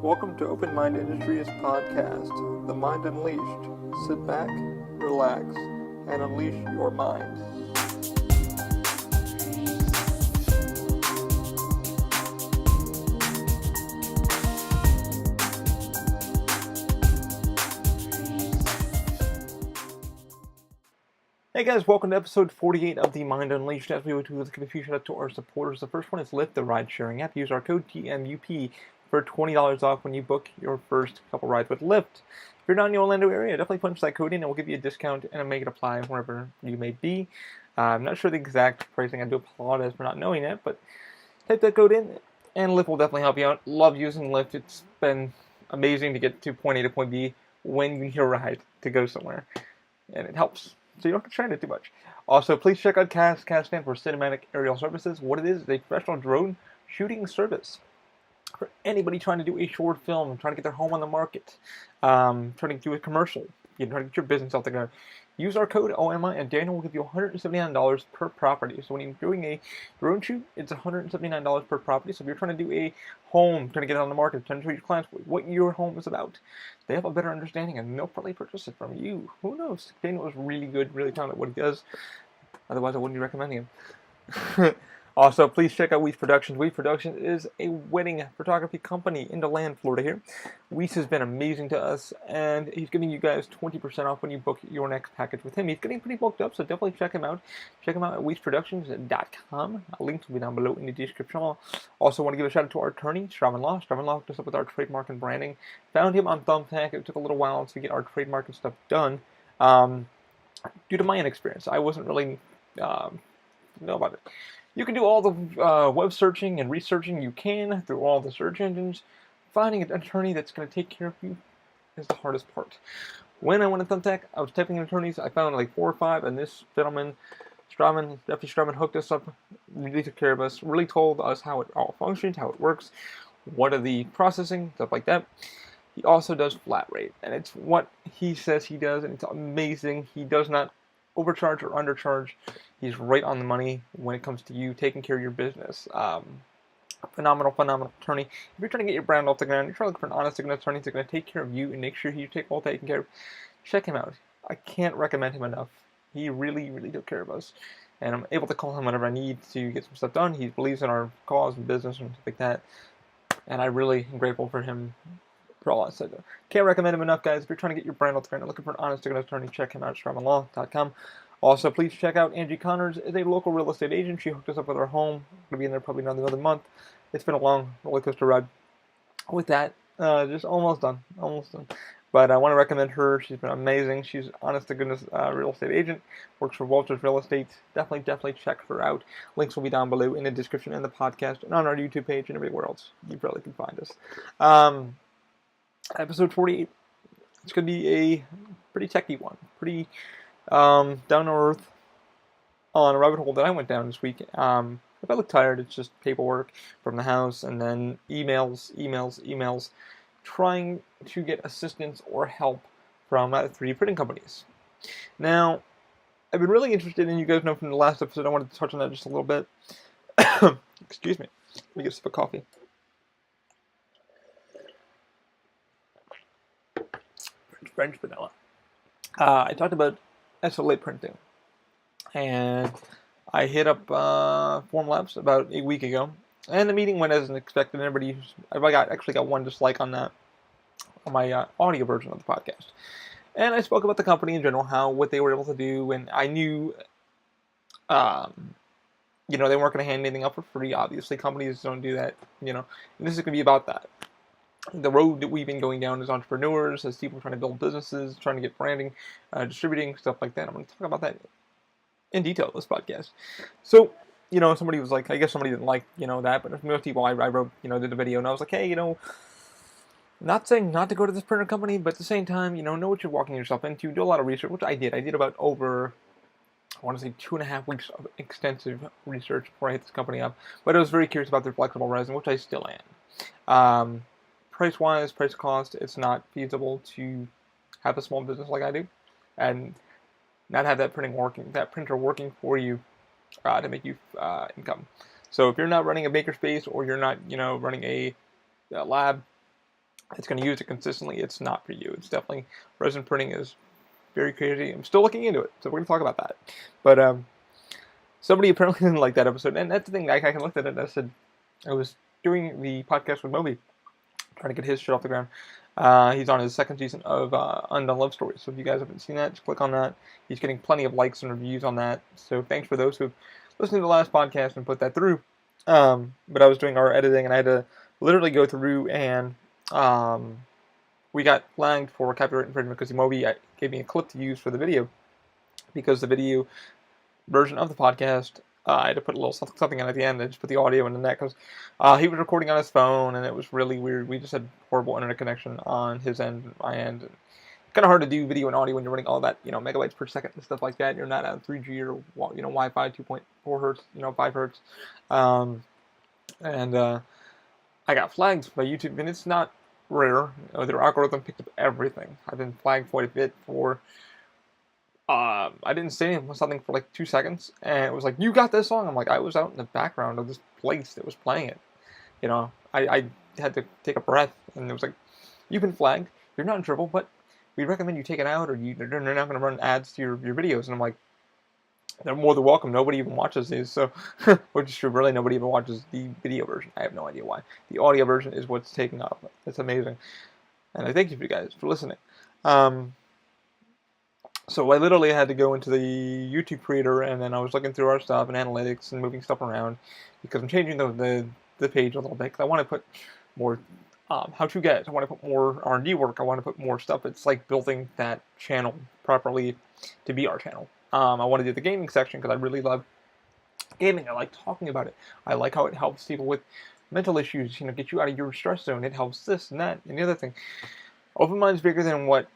Welcome to Open Mind Industries podcast, The Mind Unleashed. Sit back, relax, and unleash your mind. Hey guys, welcome to episode 48 of The Mind Unleashed. As we would do, let's give a few shout out to our supporters. The first one is Lyft, the ride sharing app. Use our code TMUP for $20 off when you book your first couple rides with Lyft. If you're not in the Orlando area, definitely punch that code in and we'll give you a discount and make it apply wherever you may be. I'm not sure the exact pricing. I do apologize for not knowing it, but type that code in and Lyft will definitely help you out. Love using Lyft. It's been amazing to get to point A to point B when you need a ride to go somewhere, and it helps. So you don't have to train it too much. Also, please check out CAS. CAS stands for Cinematic Aerial Services. What it is a professional drone shooting service for anybody trying to do a short film, trying to get their home on the market, trying to do a commercial, trying to get your business out there. Use our code OMI and Daniel will give you $179 per property. So when you're doing a drone shoot, it's $179 per property. So if you're trying to do a home, trying to get it on the market, trying to show your clients what your home is about, they have a better understanding and they'll probably purchase it from you. Who knows? Daniel is really good, really talented at what he does. Otherwise, I wouldn't be recommending him. Also, please check out Weiss Productions. Weiss Productions is a wedding photography company in DeLand, Florida here. Weiss has been amazing to us, and he's giving you guys 20% off when you book your next package with him. He's getting pretty booked up, so definitely check him out. Check him out at weissproductions.com. Links will be down below in the description. Also want to give a shout out to our attorney, Straubman Law. Straubman Law hooked us up with our trademark and branding. Found him on Thumbtack. It took a little while to get our trademark and stuff done. Due to my inexperience, I wasn't really know about it. You can do all the web searching and researching you can through all the search engines. Finding an attorney that's going to take care of you is the hardest part. When I went to Thumbtack, I was typing in attorneys. I found like 4 or 5, and this gentleman, Jeffrey Straubman, hooked us up, really took care of us, really told us how it all functions, how it works, what are the processing, stuff like that. He also does flat rate, and it's what he says he does, and it's amazing. He does not overcharge or undercharge. He's right on the money when it comes to you taking care of your business. Phenomenal attorney. If you're trying to get your brand off the ground, you're trying to look for an honest attorney that's going to take care of you and make sure you take all taken care of, check him out. I can't recommend him enough. He really took care of us. And I'm able to call him whenever I need to get some stuff done. He believes in our cause and business and stuff like that. And I really am grateful for him for all I said there. Can't recommend him enough, guys. If you're trying to get your brand off the ground and looking for an honest attorney, check him out at StraubmanLaw.com. Also, please check out Angie Connors. Is a local real estate agent. She hooked us up with our home. We're going to be in there probably another month. It's been a long roller coaster ride. With that, just almost done. But I want to recommend her. She's been amazing. She's honest to goodness real estate agent. Works for Walters Real Estate. Definitely check her out. Links will be down below in the description and the podcast and on our YouTube page and everywhere else. You probably can find us. Episode 48. It's going to be a pretty techy one. Pretty down to earth on a rabbit hole that I went down this week. If I look tired, it's just paperwork from the house and then emails, trying to get assistance or help from 3D printing companies. Now, I've been really interested, and you guys know from the last episode, I wanted to touch on that just a little bit. Excuse me. Let me get a sip of coffee. French vanilla. I talked about SLA printing, and I hit up Formlabs about a week ago, and the meeting went as expected. I actually got one dislike on that, on my audio version of the podcast, and I spoke about the company in general, what they were able to do, and I knew, they weren't going to hand anything up for free. Obviously, companies don't do that, and this is going to be about that. The road that we've been going down as entrepreneurs, as people trying to build businesses, trying to get branding, distributing, stuff like that. I'm going to talk about that in detail in this podcast. So, somebody was like, I guess somebody didn't like, that, but most people I wrote, did the video, and I was like, hey, not saying not to go to this printer company, but at the same time, know what you're walking yourself into, do a lot of research, which I did. I did about over, I want to say 2.5 weeks of extensive research before I hit this company up, but I was very curious about their flexible resin, which I still am. Price-wise, price cost, it's not feasible to have a small business like I do, and not have that printer working for you to make you income. So if you're not running a makerspace or you're not, running a lab, it's going to use it consistently, it's not for you. It's definitely, resin printing is very crazy. I'm still looking into it, so we're going to talk about that. But somebody apparently didn't like that episode, and that's the thing. I looked at it and I said, I was doing the podcast with Moby, trying to get his shit off the ground. He's on his second season of Undone Love Stories. So if you guys haven't seen that, just click on that. He's getting plenty of likes and reviews on that. So thanks for those who've listened to the last podcast and put that through. But I was doing our editing, and I had to literally go through, and we got flagged for copyright infringement because Moby gave me a clip to use for the video, because the video version of the podcast, I had to put a little something in at the end. I just put the audio in the net because he was recording on his phone, and it was really weird. We just had horrible internet connection on his end and my end. And kind of hard to do video and audio when you're running all that, megabytes per second and stuff like that. You're not on 3G or Wi-Fi 2.4 hertz, 5 hertz. I got flagged by YouTube, and it's not rare. Their algorithm picked up everything. I've been flagged quite a bit for. I didn't say something for like 2 seconds, and it was like, "You got this song." I'm like, I was out in the background of this place that was playing it. I had to take a breath, and it was like, "You've been flagged. You're not in trouble, but we recommend you take it out, or they're not going to run ads to your videos." And I'm like, they're more than welcome. Nobody even watches these, so which is true. Really, nobody even watches the video version. I have no idea why. The audio version is what's taking off. It's amazing, and I thank you guys for listening. So I literally had to go into the YouTube creator, and then I was looking through our stuff and analytics and moving stuff around, because I'm changing the page a little bit, because I want to put more how-to guides. I want to put more R&D work. I want to put more stuff. It's like building that channel properly to be our channel. I want to do the gaming section because I really love gaming. I like talking about it. I like how it helps people with mental issues, get you out of your stress zone. It helps this and that and the other thing. Open Mind's bigger than what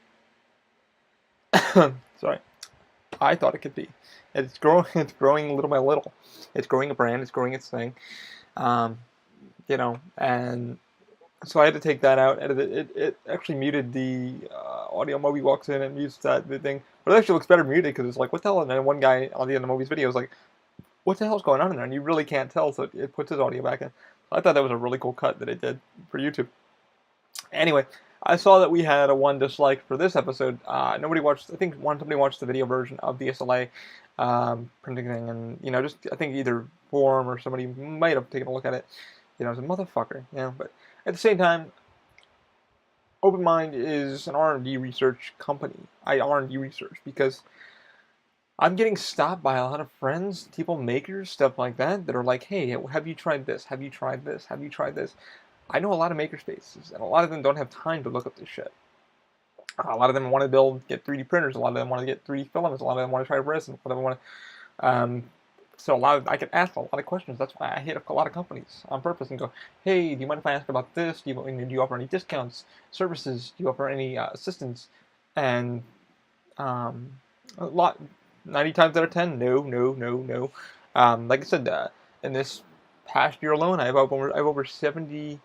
sorry, I thought it could be. It's growing little by little. It's growing a brand, it's growing its thing. And so I had to take that out, edit it. It actually muted the audio. Moby walks in and mutes the thing. But it actually looks better muted, because it's like, what the hell? And then one guy on the end of Moby's video was like, what the hell's going on in there? And you really can't tell, so it puts his audio back in. I thought that was a really cool cut that it did for YouTube. Anyway, I saw that we had a 1 dislike for this episode. Nobody watched. I think somebody watched the video version of the SLA printing thing, and just I think either Forum or somebody might have taken a look at it. As a motherfucker. But at the same time, Open Mind is an R&D research company. I R&D research because I'm getting stopped by a lot of friends, people makers, stuff like that are like, hey, have you tried this? Have you tried this? Have you tried this? I know a lot of makerspaces, and a lot of them don't have time to look up this shit. A lot of them want to get 3D printers. A lot of them want to get 3D filaments. A lot of them want to try resin. A lot of them want to. So I get asked a lot of questions. That's why I hit up a lot of companies on purpose and go, hey, do you mind if I ask about this? Do you offer any discounts, services? Do you offer any assistance? And a lot, 90 times out of 10, no. Like I said, in this past year alone, I have over 70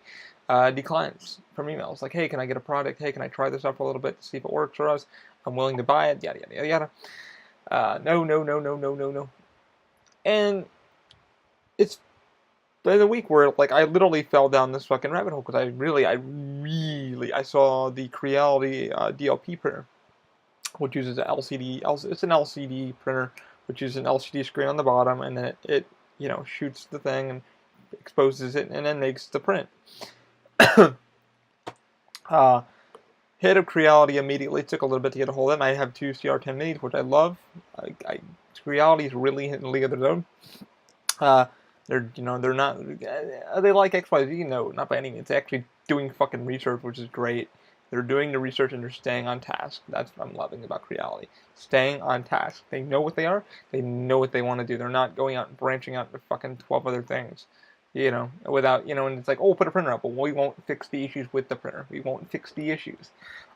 declines from emails. Like, hey, can I get a product? Hey, can I try this out for a little bit to see if it works for us? I'm willing to buy it. Yada yada yada yada. No. And it's been a week where I literally fell down this fucking rabbit hole because I saw the Creality DLP printer, which uses an LCD. It's an LCD printer, which uses an LCD screen on the bottom, and then it shoots the thing and exposes it, and then makes the print. Head of Creality immediately took a little bit to get a hold of them. I have 2 CR10 minis, which I love. Creality is really hitting the league of their own. They're not. Are they like XYZ? No, not by any means. They're actually doing fucking research, which is great. They're doing the research and they're staying on task. That's what I'm loving about Creality. Staying on task. They know what they are. They know what they want to do. They're not going out and branching out into fucking 12 other things. Without, and it's like, oh, put a printer up. Well, we won't fix the issues with the printer. We won't fix the issues.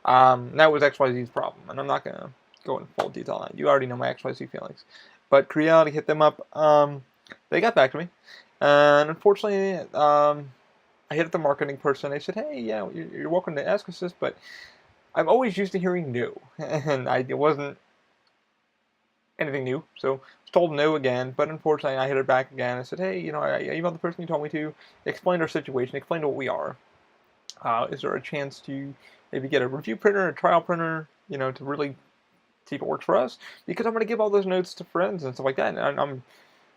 That was XYZ's problem, and I'm not going to go in full detail on it. You already know my XYZ feelings. But Creality hit them up. They got back to me. And unfortunately, I hit up the marketing person. They said, hey, yeah, you're welcome to ask us this, but I'm always used to hearing no. And it wasn't anything new. So I was told no again, but unfortunately I hit it back again. I said, hey, I emailed the person you told me to, explained our situation, explained what we are. Is there a chance to maybe get a review printer, a trial printer, to really see if it works for us? Because I'm going to give all those notes to friends and stuff like that. And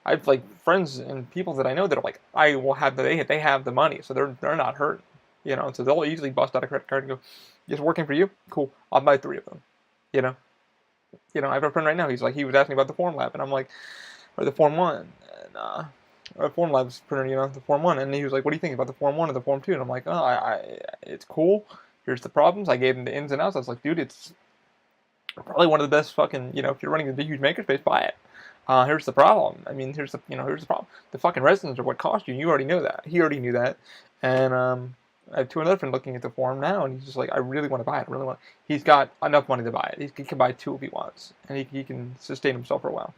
I have like friends and people that I know that are like, I will have they have the money, so they're not hurt, So they'll easily bust out a credit card and go, "It's working for you? Cool. I'll buy 3 of them." You know. I have a friend right now. He was asking about the Formlab, and I'm like, or the Form One, and or Formlab's printer, the Form One, and he was like, "What do you think about the Form One or the Form 2?" And I'm like, "Oh, it's cool. Here's the problems." I gave him the ins and outs. I was like, "Dude, it's probably one of the best fucking, if you're running the huge makerspace, buy it. Here's the problem. I mean, here's the problem. The fucking resins are what cost you. You already know that. He already knew that. And I have another friend looking at the forum now, and he's just like, I really want to buy it. I really want. He's got enough money to buy it. He can buy 2 if he wants, and he can sustain himself for a while.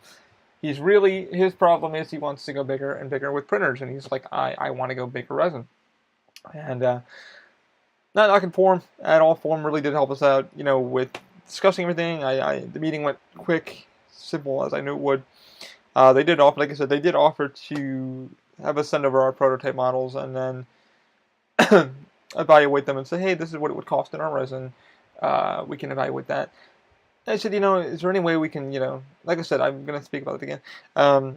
His problem is he wants to go bigger and bigger with printers, and he's like, I want to go bigger resin. And not knocking forum at all. Forum really did help us out, with discussing everything. The meeting went quick, simple as I knew it would. They did offer, like I said, they did offer to have us send over our prototype models and then evaluate them and say, hey, this is what it would cost in our resin. We can evaluate that. And I said, is there any way we can, like I said, I'm going to speak about it again.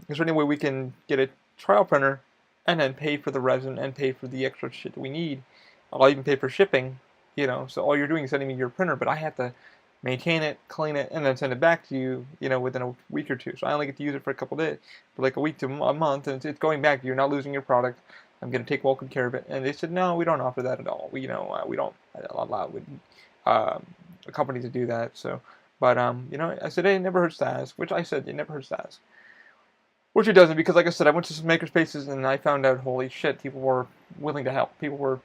Is there any way we can get a trial printer and then pay for the resin and pay for the extra shit that we need? I'll even pay for shipping, so all you're doing is sending me your printer, but I have to maintain it, clean it, and then send it back to you, within a week or 2. So I only get to use it for a couple days, for like a week to a month, and it's going back to you. You're not losing your product. I'm going to take well good care of it. And they said, no, we don't offer that at all. We don't allow a company to do that. So, but I said, hey, it never hurts to ask, which I said, it never hurts to ask. Which it doesn't, because like I said, I went to some makerspaces and I found out, holy shit, people were willing to help. People were,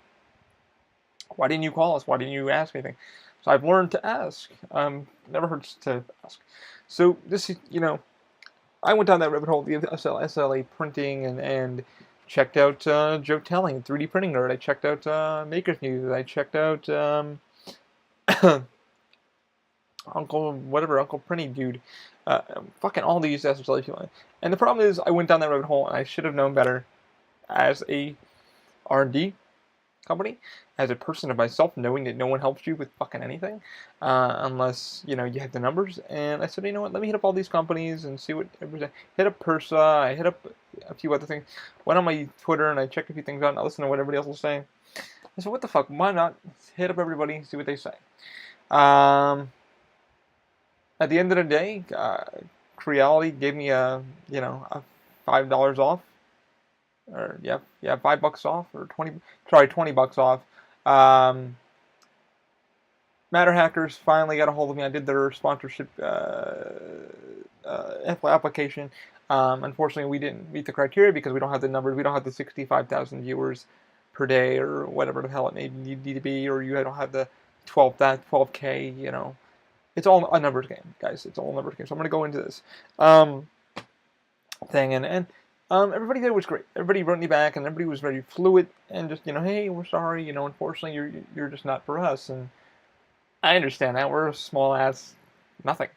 why didn't you call us? Why didn't you ask anything? So I've learned to ask. Never hurts to ask. So this, I went down that rabbit hole, the SLA printing, and checked out Joe Telling, 3D Printing Nerd. I checked out Makers News. I checked out Uncle Printing Dude. Fucking all these SLA people. And the problem is, I went down that rabbit hole, and I should have known better as a R&D company, as a person of myself, knowing that no one helps you with fucking anything, unless, you have the numbers. And I said, you know what, let me hit up all these companies and see what everybody's. Hit up Persa, I hit up a few other things, went on my Twitter and I checked a few things out and I listened to what everybody else was saying. I said, what the fuck, why not hit up everybody and see what they say. At the end of the day, Creality gave me a $5 off, or $5 off, or $20 off. Matter Hackers finally got a hold of me. I did their sponsorship application. Unfortunately, we didn't meet the criteria because we don't have the numbers. We don't have the 65,000 viewers per day or whatever the hell it may need to be, or you don't have the 12K. It's all a numbers game, guys. It's all a numbers game. So I'm going to go into this thing, and everybody there was great. Everybody wrote me back, and everybody was very fluid, and just, hey, we're sorry, unfortunately, you're just not for us, and I understand that. We're a small-ass nothing,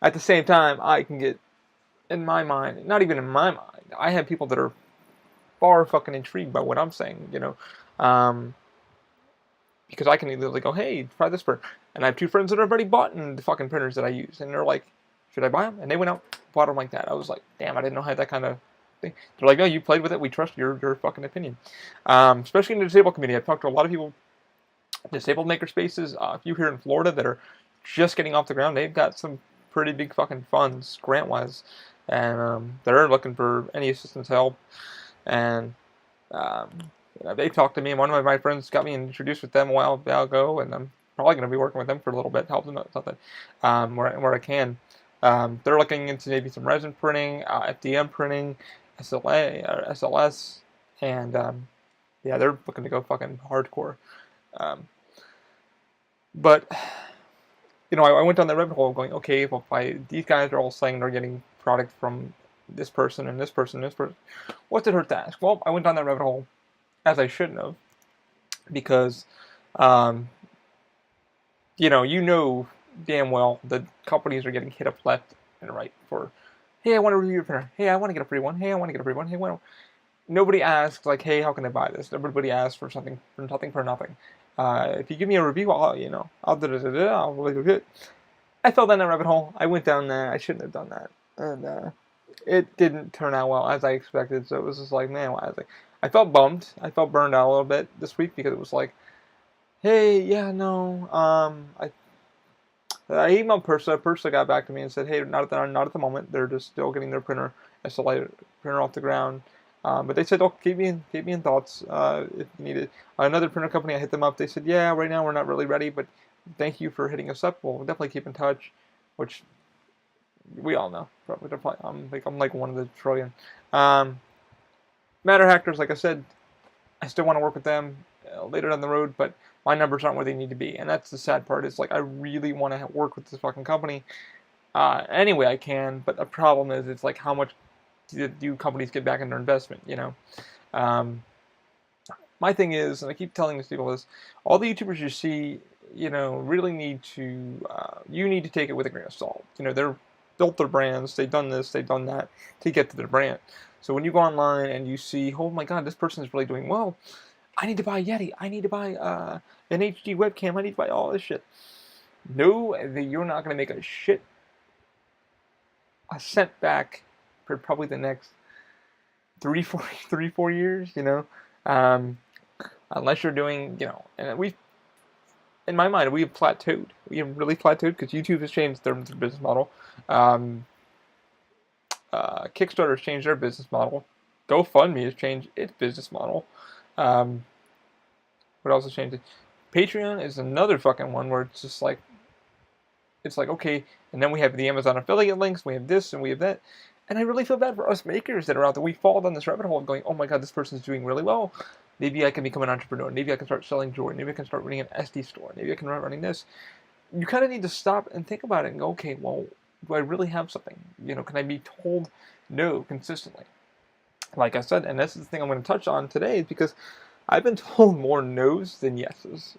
At the same time, I can get, in my mind, not even in my mind, I have people that are far fucking intrigued by what I'm saying, because I can literally go, hey, try this printer. And I have 2 friends that have already bought the fucking printers that I use. And they're like, should I buy them? And they went out, bought them like that. I was like, damn, I didn't know I had that kind of thing. They're like, no, you played with it. We trust your fucking opinion. Especially in the disabled community. I've talked to a lot of people, disabled makerspaces, a few here in Florida that are just getting off the ground. They've got some pretty big fucking funds, grant-wise. And they're looking for any assistance, help. And they talked to me, and one of my friends got me introduced with them a while ago, and I'm probably going to be working with them for a little bit, help them out something where I can. They're looking into maybe some resin printing, FDM printing, SLA or SLS, and they're looking to go fucking hardcore. But I went down that rabbit hole going, okay, well, these guys are all saying they're getting product from this person and this person and this person, what's it hurt to ask? Well, I went down that rabbit hole, as I shouldn't have, because damn well the companies are getting hit up left and right for, hey, I want to review your printer. Hey, I want to get a free one. Hey, I want to get a free one. Hey, nobody asks like, hey, how can I buy this? Everybody asks for something for nothing. If you give me a review, I'll da da da da. I'll really do it. I fell down that rabbit hole. I went down there. I shouldn't have done that, and it didn't turn out well as I expected. So it was just like, man, why? I felt bummed. I felt burned out a little bit this week because it was like, hey, yeah, no, I emailed Persa. Persa got back to me and said, "Hey, not at the moment. They're just still getting their SLI printer off the ground." But they said, "Oh, keep me in thoughts if you need it." Another printer company, I hit them up. They said, "Yeah, right now we're not really ready, but thank you for hitting us up. We'll definitely keep in touch." Which we all know. Probably, I'm like one of the trillion. Matter Hackers, like I said, I still want to work with them later down the road, but my numbers aren't where they need to be, and that's the sad part. Is like I really want to work with this fucking company any way I can, but the problem is it's like how much do companies get back in their investment? Um, my thing is, and I keep telling these people is, all the YouTubers you see, really need to you need to take it with a grain of salt. They're built their brands, they've done this, they've done that to get to their brand. So when you go online and you see, oh my God, this person is really doing well, I need to buy a Yeti. I need to buy an HD webcam. I need to buy all this shit. No, you're not going to make a cent back for probably the next 4 years, um, unless you're doing, and in my mind, we have plateaued. We have really plateaued because YouTube has changed their business model. Kickstarter has changed their business model. GoFundMe has changed its business model. What else has changed? Patreon is another fucking one where it's just like, okay, and then we have the Amazon affiliate links, we have this and we have that. And I really feel bad for us makers that are out there. We fall down this rabbit hole of going, oh my God, this person's doing really well. Maybe I can become an entrepreneur. Maybe I can start selling jewelry. Maybe I can start running an SD store. Maybe I can start running this. You kind of need to stop and think about it and go, okay, well, do I really have something? Can I be told no consistently? Like I said, and this is the thing I'm going to touch on today, is because I've been told more no's than yeses.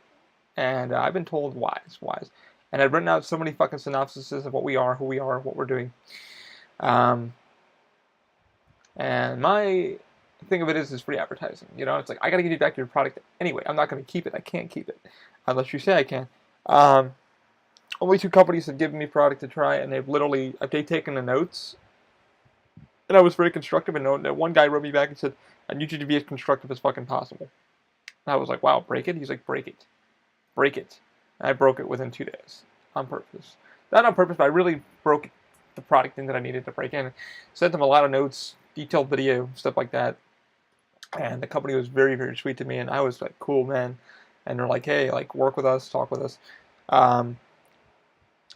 And I've been told whys. And I've written out so many fucking synopsises of what we are, who we are, what we're doing. And my thing of it is free advertising. It's like, I got to give you back your product anyway. I'm not going to keep it. I can't keep it unless you say I can. Only 2 companies have given me product to try, and they've taken the notes. And I was very constructive, and one guy wrote me back and said, I need you to be as constructive as fucking possible. And I was like, wow, break it? He's like, break it. Break it. And I broke it within 2 days. On purpose. Not on purpose, but I really broke the product thing that I needed to break in. Sent them a lot of notes, detailed video, stuff like that. And the company was very, very sweet to me, and I was like, cool, man. And they're like, hey, like, work with us, talk with us.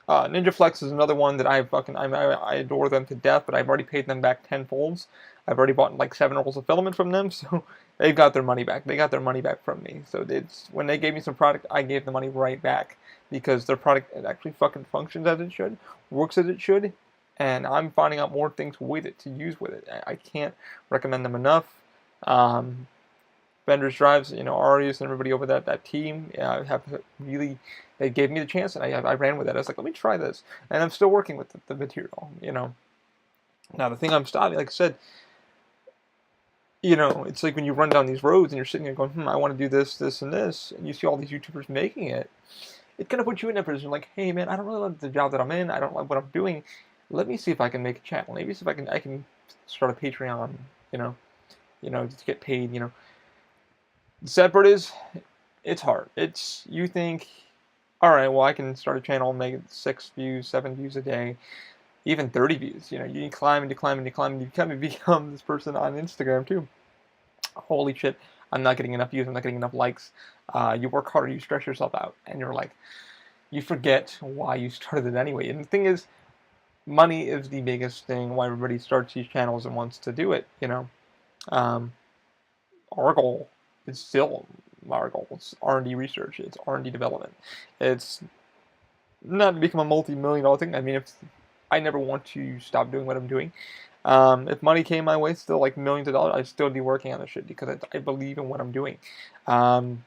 Ninja Flex is another one that I adore them to death, but I've already paid them back tenfolds. I've already bought like 7 rolls of filament from them, so they've got their money back. They got their money back from me. So when they gave me some product, I gave the money right back because their product actually fucking functions as it should, works as it should, and I'm finding out more things with it to use with it. I can't recommend them enough. Vendors Drives, Arius and everybody over that team have really, they gave me the chance, and I ran with it. I was like, let me try this, and I'm still working with the material. Now the thing I'm stopping, like I said, it's like when you run down these roads and you're sitting there going, I want to do this, this, and this, and you see all these YouTubers making it. It kind of puts you in that position, like, hey man, I don't really like the job that I'm in. I don't like what I'm doing. Let me see if I can make a channel. Maybe see if I can start a Patreon. To get paid. The sad part is, it's hard. You think, all right, well, I can start a channel and make 6 views, 7 views a day, even 30 views. You climb and you climb and you climb and you kind of become this person on Instagram too. Holy shit, I'm not getting enough views, I'm not getting enough likes. You work harder, you stress yourself out, and you're like, you forget why you started it anyway. And the thing is, money is the biggest thing why everybody starts these channels and wants to do it. Our goal is still our goal. It's R&D research. It's R&D development. It's not to become a multi-million-dollar thing. I mean, if I never want to stop doing what I'm doing. If money came my way, still like millions of dollars, I'd still be working on this shit because I believe in what I'm doing. I'm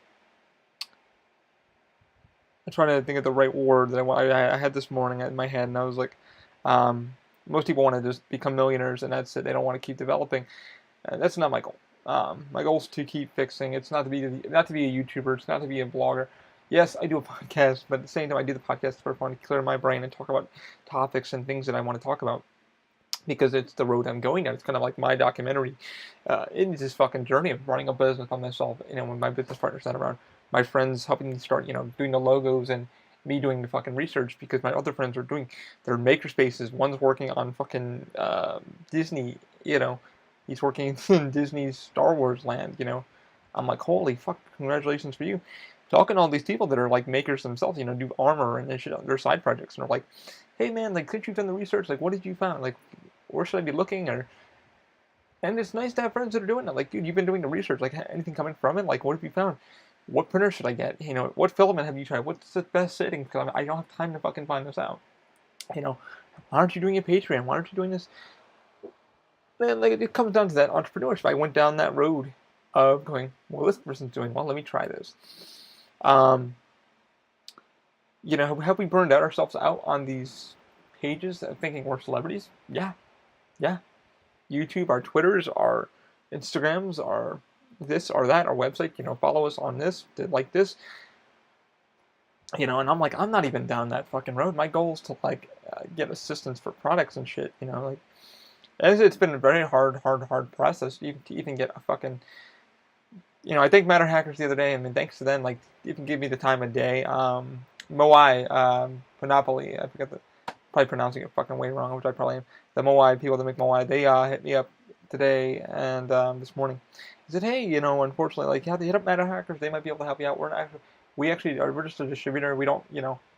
trying to think of the right word that I had this morning in my head, and I was like, most people want to just become millionaires, and that's it. They don't want to keep developing. That's not my goal. My goal is to keep fixing. It's not to be a YouTuber. It's not to be a blogger. Yes, I do a podcast, but at the same time, I do the podcast for fun to clear my brain and talk about topics and things that I want to talk about because it's the road I'm going down. It's kind of like my documentary. It's this fucking journey of running a business by myself. When my business partner's not around, my friends helping me start, doing the logos and me doing the fucking research because my other friends are doing their maker spaces. One's working on fucking Disney. He's working in Disney's Star Wars land. I'm like, holy fuck, congratulations for you. Talking to all these people that are like makers themselves, do armor and shit on their side projects, and they're like, hey man, like, since you've done the research, like, what did you find? Like, where should I be looking? And it's nice to have friends that are doing it. Like, dude, you've been doing the research. Like, anything coming from it? Like, what have you found? What printer should I get? What filament have you tried? What's the best setting? Because I don't have time to fucking find this out. Why aren't you doing a Patreon? Why aren't you doing this? Man, like, it comes down to that entrepreneurship. I went down that road of going, well, this person's doing well. Let me try this. Have we burned out ourselves out on these pages thinking we're celebrities? Yeah. YouTube, our Twitters, our Instagrams, our this or that, our website, follow us on this, like this. And I'm like, I'm not even down that fucking road. My goal is to get assistance for products and shit, as it's been a very hard process to even get a fucking, I thanked Matter Hackers the other day, and thanks to them, like, even give me the time of day. Moai, Monopoly, I forget probably pronouncing it fucking way wrong, which I probably am. The Moai people that make Moai, they hit me up today and this morning. He said, hey, unfortunately, like, you have to hit up Matter Hackers. They might be able to help you out. We're just a distributor. We don't,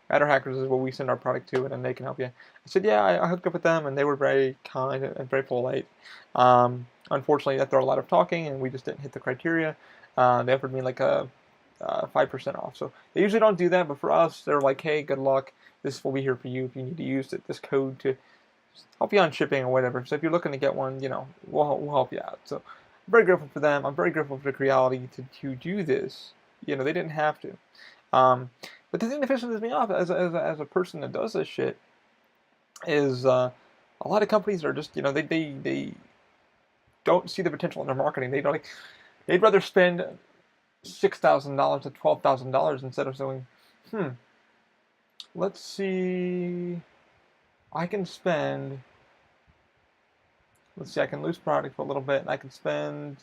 Matter Hackers is what we send our product to, and then they can help you. I said, yeah, I hooked up with them, and they were very kind and very polite. Unfortunately, after a lot of talking, and we just didn't hit the criteria, they offered me like a 5% off. So they usually don't do that, but for us, they're like, hey, good luck. This will be here for you if you need to use this code to help you on shipping or whatever. So if you're looking to get one, we'll help you out. So I'm very grateful for them. I'm very grateful for Creality to do this. They didn't have to. But the thing that pisses me off as a person that does this shit is a lot of companies are just, they don't see the potential in their marketing. They'd rather spend $6,000 to $12,000 instead of saying, let's see, I can lose product for a little bit, and I can spend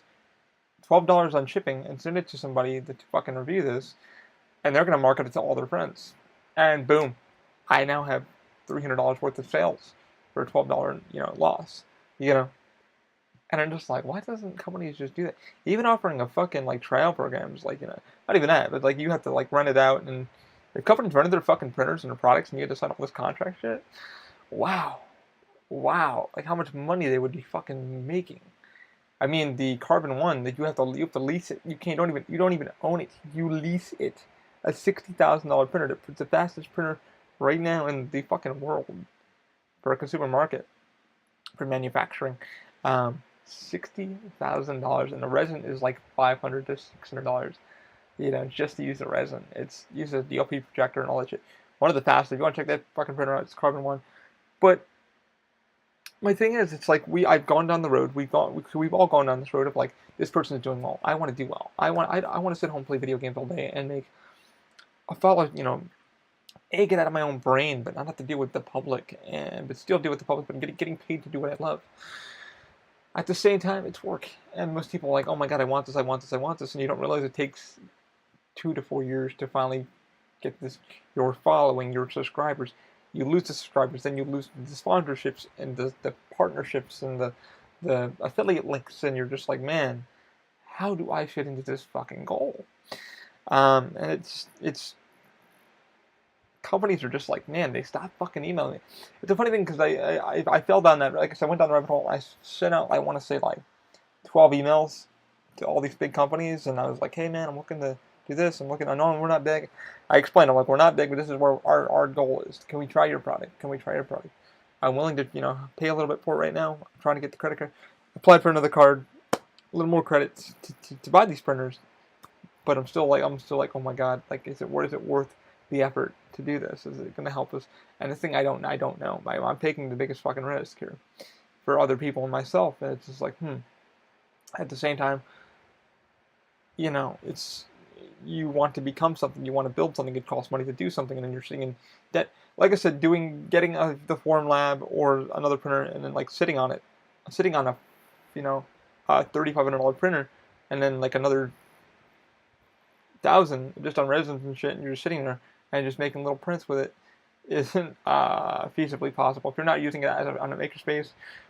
$12 on shipping and send it to somebody to fucking review this, and they're going to market it to all their friends. And boom, I now have $300 worth of sales for a $12, loss, And I'm just like, why doesn't companies just do that? Even offering a fucking, trial programs, not even that, but, you have to, rent it out, and if companies rented their fucking printers and their products, and you had to sign all this contract shit, wow, how much money they would be fucking making. I mean, the Carbon One, that you have to lease it. You don't even own it. You lease it. A $60,000 printer. It's the fastest printer right now in the fucking world for a consumer market for manufacturing. $60,000, and the resin is like $500 to $600. Just to use the resin. It uses a DLP projector and all that shit. One of the fastest. If you want to check that fucking printer out, it's Carbon One. But my thing is, it's like I've gone down the road. We've all gone down this road of this person is doing well. I want to do well. I want to sit home and play video games all day and make a follow. Get out of my own brain, but not have to deal with the public, but still deal with the public, but getting paid to do what I love. At the same time, it's work, and most people are like, oh my god, I want this, and you don't realize it takes 2 to 4 years to finally get your following, your subscribers. You lose the subscribers, then you lose the sponsorships and the partnerships and the affiliate links, and you're just like, man, how do I fit into this fucking goal? And it's companies are just like, man, they stop fucking emailing me. It's a funny thing because I fell down that, I went down the rabbit hole. I sent out, I want to say 12 emails to all these big companies, and I was like, hey man, I'm looking to do this. I know we're not big. I explained, I'm like, we're not big, but this is where our goal is. Can we try your product? I'm willing to, pay a little bit for it right now. I'm trying to get the credit card. Applied for another card, a little more credit to buy these printers. But I'm still like, oh my god, is it worth the effort to do this? Is it going to help us? And the thing I don't know. I'm taking the biggest fucking risk here for other people and myself. And it's just like, At the same time, it's you want to become something, you want to build something, it costs money to do something, and then you're sitting in debt. Like I said, getting the Formlab or another printer, and then like sitting on a $3,500 printer, and then like another thousand just on resins and shit, and you're just sitting there and just making little prints with it isn't feasibly possible. If you're not using it on a makerspace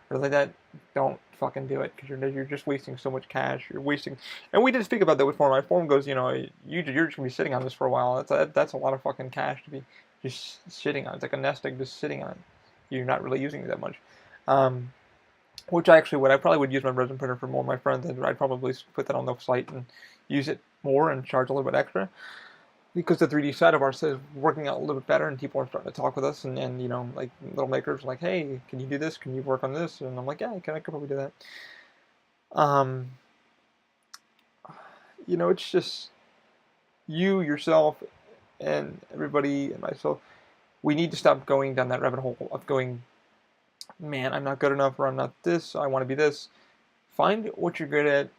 or like that, don't fucking do it, because you're just wasting so much cash. You're wasting, and we did speak about that with Form. My Form goes, you're just gonna be sitting on this for a while. That's a lot of fucking cash to be just sitting on. It's like a nest egg just sitting on. You're not really using it that much. Which I probably would use my resin printer for more of my friends, and I'd probably put that on the site and use it more and charge a little bit extra, because the 3D side of ours is working out a little bit better, and people are starting to talk with us, and like little makers like, hey, can you do this? Can you work on this? And I'm like, yeah, I could probably do that. It's just you, yourself, and everybody, and myself. We need to stop going down that rabbit hole of going, man, I'm not good enough, or I'm not this, I want to be this. Find what you're good at,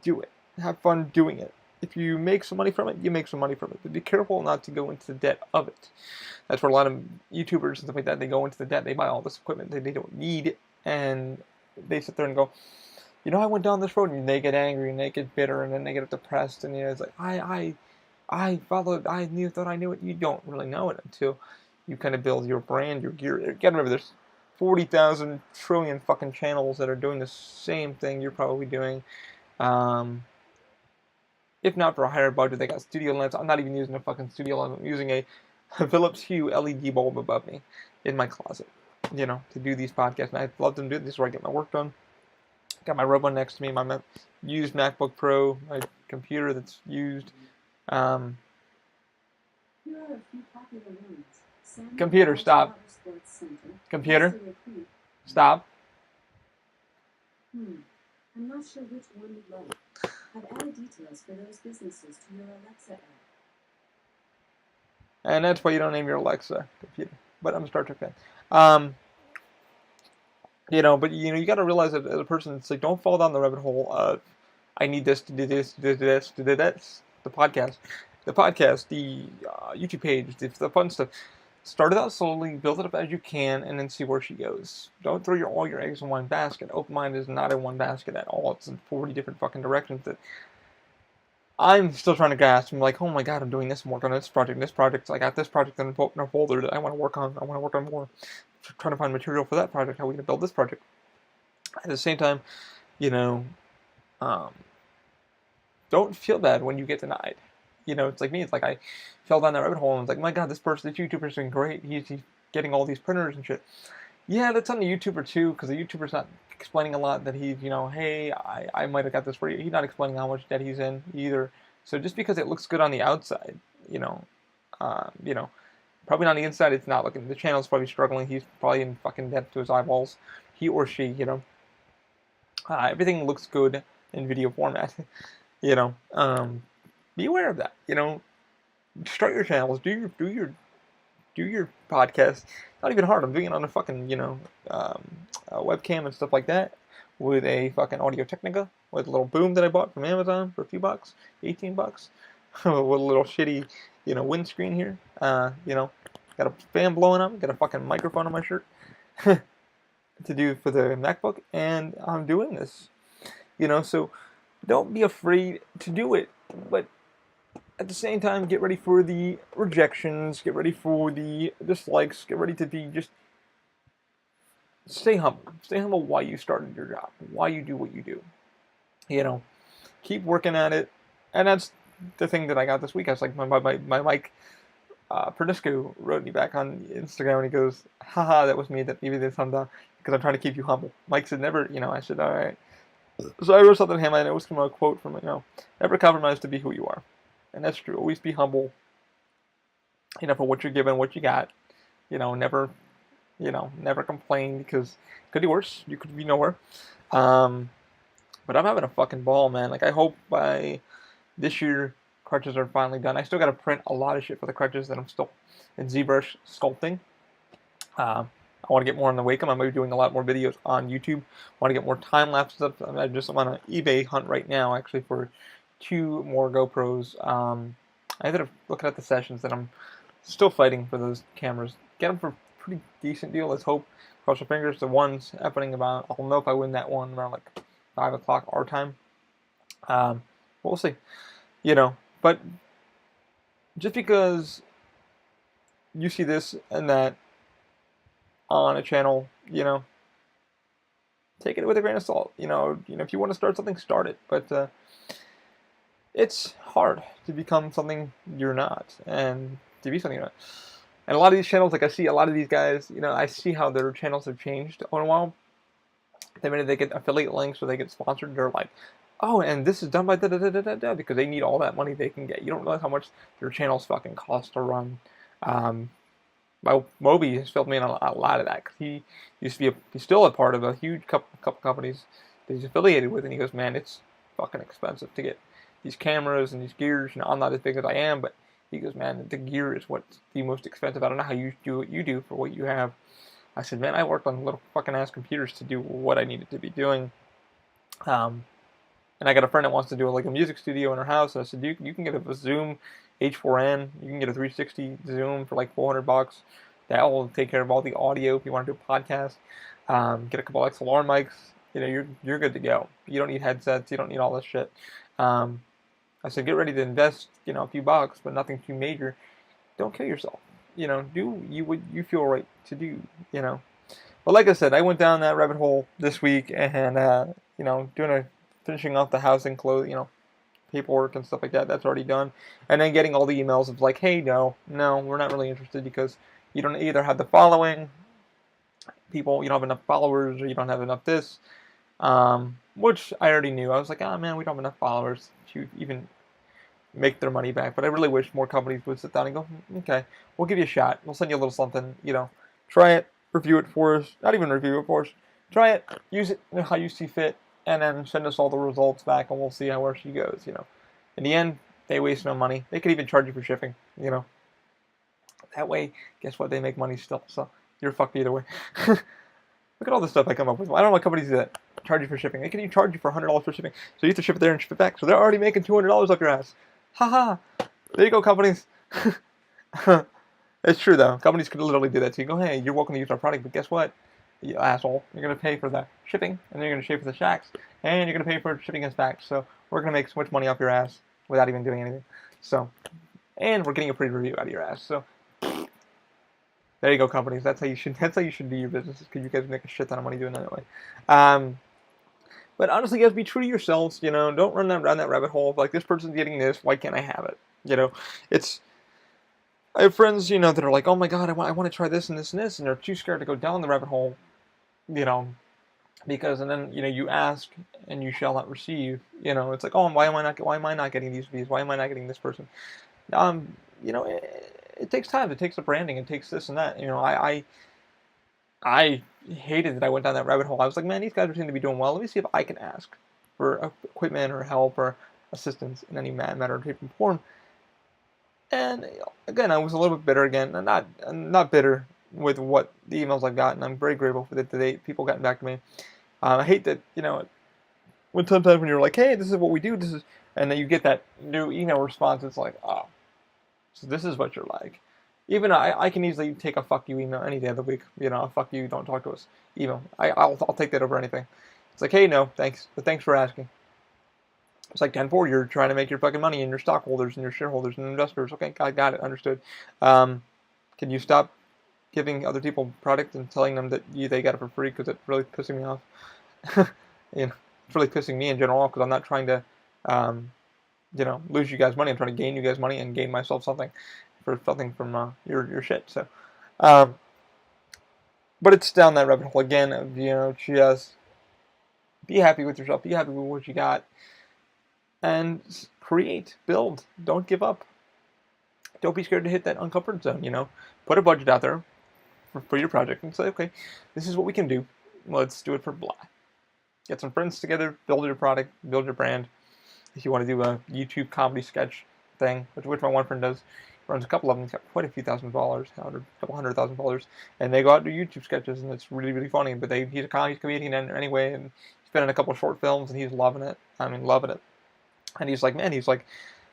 do it. Have fun doing it. If you make some money from it, you make some money from it. But be careful not to go into the debt of it. That's where a lot of YouTubers and stuff like that, they go into the debt. They buy all this equipment that they don't need, and they sit there and go, I went down this road, and they get angry, and they get bitter, and then they get depressed, and it's like, I thought I knew it. You don't really know it until you kind of build your brand, your gear. You gotta remember, there's 40,000 trillion fucking channels that are doing the same thing you're probably doing. If not for a higher budget, they got studio lamps. I'm not even using a fucking studio lamp. I'm using a Philips Hue LED bulb above me in my closet, to do these podcasts. And I love them do this. This is where I get my work done. Got my Robo next to me, my used MacBook Pro, my computer that's used. Computer, stop. Computer, stop. I'm not sure which one you'd like. I've added details for those businesses to your Alexa app. And that's why you don't name your Alexa computer. But I'm a Star Trek fan. But you got to realize that as a person, it's like, don't fall down the rabbit hole of, I need this to do this, to do this, to do that. The podcast, the YouTube page, the fun stuff. Start it out slowly, build it up as you can, and then see where she goes. Don't throw all your eggs in one basket. Open mind is not in one basket at all. It's in 40 different fucking directions that I'm still trying to grasp. I'm like, oh my god, I'm doing this, I'm working on this project. I got this project in a folder that I want to work on. I want to work on more. Trying to find material for that project. How are we going to build this project? At the same time, don't feel bad when you get denied. It's like me. It's like I fell down that rabbit hole and was like, my god, this YouTuber's doing great. He's getting all these printers and shit. Yeah, that's on the YouTuber too, because the YouTuber's not explaining a lot that he's, hey, I might have got this for you. He's not explaining how much debt he's in either. So just because it looks good on the outside, probably on the inside it's not looking. The channel's probably struggling. He's probably in fucking debt to his eyeballs. He or she, everything looks good in video format. Be aware of that. Start your channels. Do your podcast. Not even hard. I'm doing it on a fucking webcam and stuff like that, with a fucking Audio Technica, with a little boom that I bought from Amazon for a few bucks, $18, with a little shitty windscreen here. Got a fan blowing up. Got a fucking microphone on my shirt to do for the MacBook, and I'm doing this. So don't be afraid to do it, but at the same time, get ready for the rejections, get ready for the dislikes, get ready to be just stay humble. Stay humble why you started your job, why you do what you do. Keep working at it. And that's the thing that I got this week. I was like, my Mike Pernisco wrote me back on Instagram, and he goes, haha, that was me, that maybe this because I'm trying to keep you humble. Mike said, never, I said, all right. So I wrote something to him, and it was from a quote from, never compromise to be who you are. And that's true. Always be humble, for what you're given, what you got. Never complain, because it could be worse. You could be nowhere. But I'm having a fucking ball, man. Like, I hope by this year, crutches are finally done. I still got to print a lot of shit for the crutches that I'm still in ZBrush sculpting. I want to get more on the Wacom. I'm going to be doing a lot more videos on YouTube. I want to get more time lapses up. I'm on an eBay hunt right now, actually, for 2 more GoPros. I ended up looking at the sessions, and I'm still fighting for those cameras. Get them for a pretty decent deal. Let's hope. Cross your fingers. The one's happening about. I'll know if I win that one around like 5 o'clock our time. We'll see. But just because you see this and that on a channel, take it with a grain of salt. If you want to start something, start it. But it's hard to become something you're not, and to be something you're not. And a lot of these channels, like I see a lot of these guys, I see how their channels have changed in a while. The minute they get affiliate links or they get sponsored, they're like, oh, and this is done by da-da-da-da-da, because they need all that money they can get. You don't realize how much their channels fucking cost to run. Moby has filled me in on a lot of that, because he used to be he's still a part of a huge couple companies that he's affiliated with, and he goes, man, it's fucking expensive to get these cameras and these gears. I'm not as big as I am, but he goes, man, the gear is what's the most expensive. I don't know how you do what you do for what you have. I said, man, I worked on little fucking ass computers to do what I needed to be doing. And I got a friend that wants to do like a music studio in her house. And I said, you can get a Zoom H4n. You can get a 360 Zoom for like $400. That will take care of all the audio if you want to do a podcast. Get a couple XLR mics. You're good to go. You don't need headsets. You don't need all this shit. I said, get ready to invest, a few bucks, but nothing too major. Don't kill yourself. Do what you feel right to do. But like I said, I went down that rabbit hole this week, and finishing off the housing paperwork and stuff like that. That's already done, and then getting all the emails of like, hey, no, we're not really interested because you don't either have the following people, you don't have enough followers, or you don't have enough this. Which I already knew. I was like, oh man, we don't have enough followers to even make their money back. But I really wish more companies would sit down and go, okay, we'll give you a shot. We'll send you a little something, try it, review it for us. Not even review it for us. Try it, use it how you see fit, and then send us all the results back, and we'll see where she goes, In the end, they waste no money. They could even charge you for shipping, That way, guess what? They make money still, so you're fucked either way. Look at all the stuff I come up with. I don't know what companies do that. Charge you for shipping. They can even charge you for $100 for shipping. So you have to ship it there and ship it back. So they're already making $200 off your ass. Haha. There you go, companies. It's true, though. Companies could literally do that. So you go, hey, you're welcome to use our product, but guess what? You asshole. You're going to pay for the shipping, and then you're going to pay for the shacks, and you're going to pay for shipping us back. So we're going to make so much money off your ass without even doing anything. So, and we're getting a free review out of your ass. So there you go, companies. That's how you should do your businesses, because you guys make a shit ton of money doing it that way. But honestly, guys, be true to yourselves. Don't run down that rabbit hole of like, this person's getting this, why can't I have it? I have friends, that are like, oh my god, I want to try this and this and this, and they're too scared to go down the rabbit hole, because, and then, you ask and you shall not receive. It's like, oh, why am I not getting these views? Why am I not getting this person? It takes time. It takes the branding. It takes this and that. I hated that I went down that rabbit hole. I was like, man, these guys seem to be doing well. Let me see if I can ask for equipment or help or assistance in any manner, shape, or form. And again, I was a little bit bitter again. I'm not bitter with what the emails I've gotten. I'm very grateful for the people gotten back to me. I hate that, when sometimes when you're like, hey, this is what we do, and then you get that new email response, it's like, oh, so this is what you're like. Even I can easily take a fuck you email any day of the week. A fuck you, don't talk to us email. I'll take that over anything. It's like, hey, no, thanks, but thanks for asking. It's like 10-4, you're trying to make your fucking money, and your stockholders and your shareholders and investors. Okay, I got it, understood. Can you stop giving other people product and telling them that they got it for free, because it's really pissing me off. It's really pissing me in general, because I'm not trying to, lose you guys money. I'm trying to gain you guys money and gain myself something from your shit. So, but it's down that rabbit hole again of, just be happy with yourself, be happy with what you got, and create, build. Don't give up. Don't be scared to hit that uncomfort zone. Put a budget out there for your project and say, okay, this is what we can do. Let's do it for blah. Get some friends together, build your product, build your brand. If you want to do a YouTube comedy sketch, thing, which my one friend does. He runs a couple of them. He's got quite a few $1,000, a couple $100,000, and they go out to YouTube sketches, and it's really, really funny. But he's a comedian anyway, and he's been in a couple of short films, and he's loving it. I mean, loving it. And he's like, man, actually,